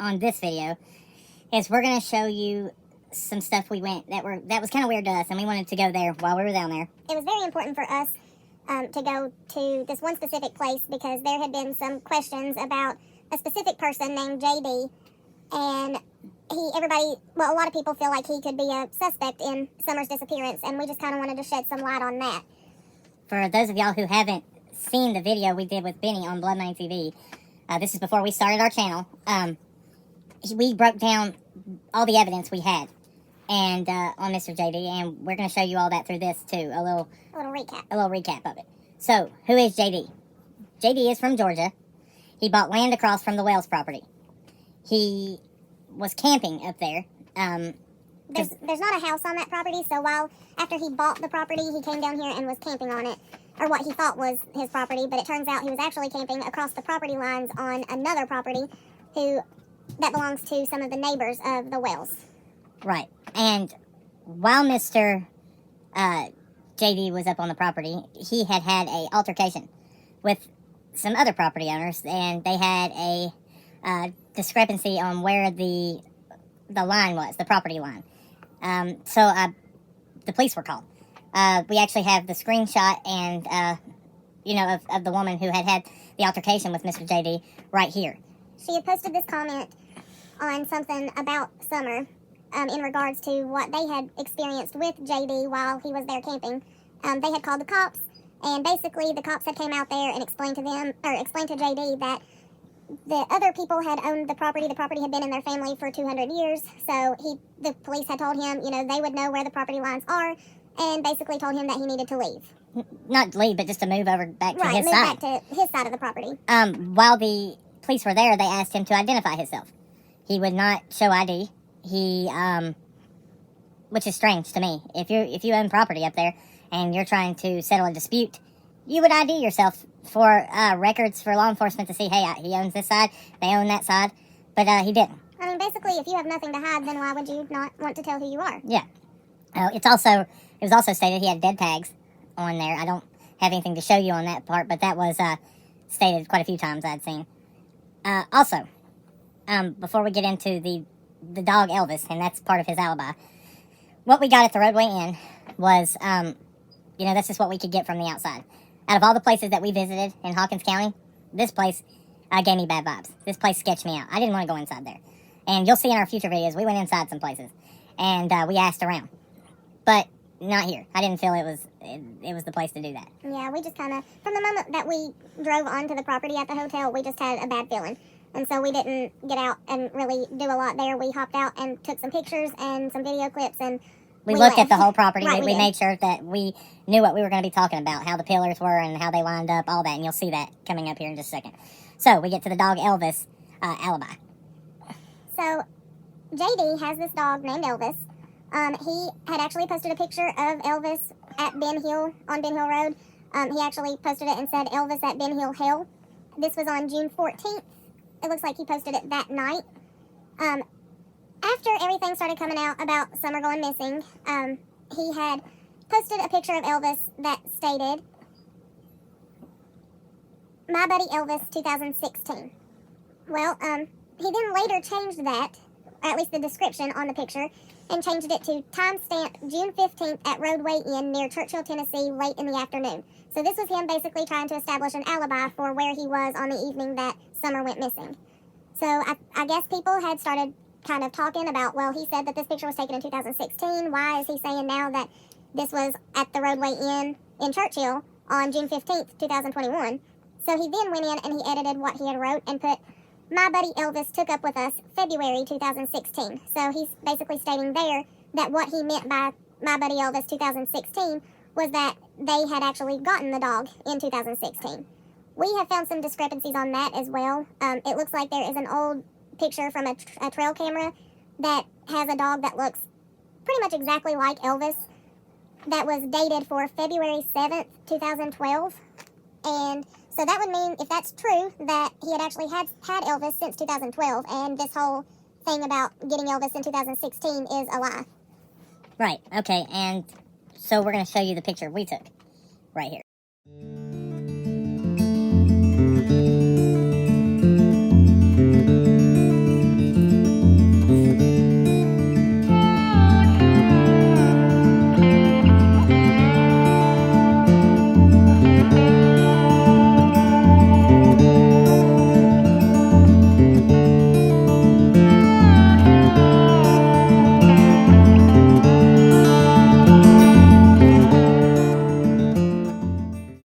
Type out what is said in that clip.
on this video is we're going to show you some stuff we went that was kind of weird to us, and we wanted to go there while we were down there. It was very important for us to go to this one specific place because there had been some questions about a specific person named JD, and a lot of people feel like he could be a suspect in Summer's disappearance, and we just kind of wanted to shed some light on that. For those of y'all who haven't seen the video we did with Benny on Blood Money TV, this is before we started our channel. We broke down all the evidence we had and on Mr. JD, and we're going to show you all that through this too. A little recap of it. So, who is JD? JD is from Georgia. He bought land across from the Wells property. He was camping up there. There's not a house on that property, so after he bought the property, he came down here and was camping on it, or what he thought was his property, but it turns out he was actually camping across the property lines on another property that belongs to some of the neighbors of the Wells. Right. And while Mr. JD was up on the property, he had a altercation with some other property owners, and they had a discrepancy on where the line was, the property line. So the police were called. We actually have the screenshot and, of the woman who had the altercation with Mr. JD right here. She had posted this comment on something about Summer in regards to what they had experienced with JD while he was there camping. They had called the cops, and basically the cops had came out there and explained to JD that the other people had owned the property. The property had been in their family for 200 years, so the police had told him, they would know where the property lines are, and basically told him that he needed to leave. Not leave, but just to move over back to his side. Right, move back to his side of the property. While the police were there, they asked him to identify himself. He would not show ID. Which is strange to me. If you own property up there and you're trying to settle a dispute, you would ID yourself for records for law enforcement to see, hey, he owns this side, they own that side, but he didn't. I mean, basically, if you have nothing to hide, then why would you not want to tell who you are? Yeah. It was also stated he had dead tags on there. I don't have anything to show you on that part, but that was stated quite a few times I'd seen. Also, before we get into the dog Elvis, and that's part of his alibi, what we got at the Roadway Inn was, that's just what we could get from the outside. Out of all the places that we visited in Hawkins County, this place gave me bad vibes. This place sketched me out. I didn't want to go inside there. And you'll see in our future videos, we went inside some places, and we asked around. But not here. I didn't feel it was the place to do that. Yeah, we just kind of, from the moment that we drove onto the property at the hotel, we just had a bad feeling. And so we didn't get out and really do a lot there. We hopped out and took some pictures and some video clips, and we looked at the whole property. Right, we made sure that we knew what we were going to be talking about, how the pillars were and how they lined up, all that. And you'll see that coming up here in just a second. So we get to the dog Elvis alibi. So JD has this dog named Elvis. He had actually posted a picture of Elvis on Ben Hill Road. He actually posted it and said Elvis at Ben Hill Hill. This was on June 14th. It looks like he posted it that night. After everything started coming out about Summer going missing, he had posted a picture of Elvis that stated, "My Buddy Elvis 2016. Well, he then later changed that, or at least the description on the picture, and changed it to timestamp June 15th at Roadway Inn near Churchill, Tennessee, late in the afternoon. So this was him basically trying to establish an alibi for where he was on the evening that Summer went missing. So I guess people had started kind of talking about, well, he said that this picture was taken in 2016. Why is he saying now that this was at the Roadway Inn in Churchill on June 15th, 2021? So he then went in and he edited what he had wrote and put, "My Buddy Elvis took up with us February 2016. So he's basically stating there that what he meant by My Buddy Elvis 2016 was that they had actually gotten the dog in 2016. We have found some discrepancies on that as well. It looks like there is an old picture from a trail camera that has a dog that looks pretty much exactly like Elvis that was dated for February 7th, 2012. And so that would mean, if that's true, that he had actually had Elvis since 2012, and this whole thing about getting Elvis in 2016 is a lie. Right, okay, and so we're going to show you the picture we took right here.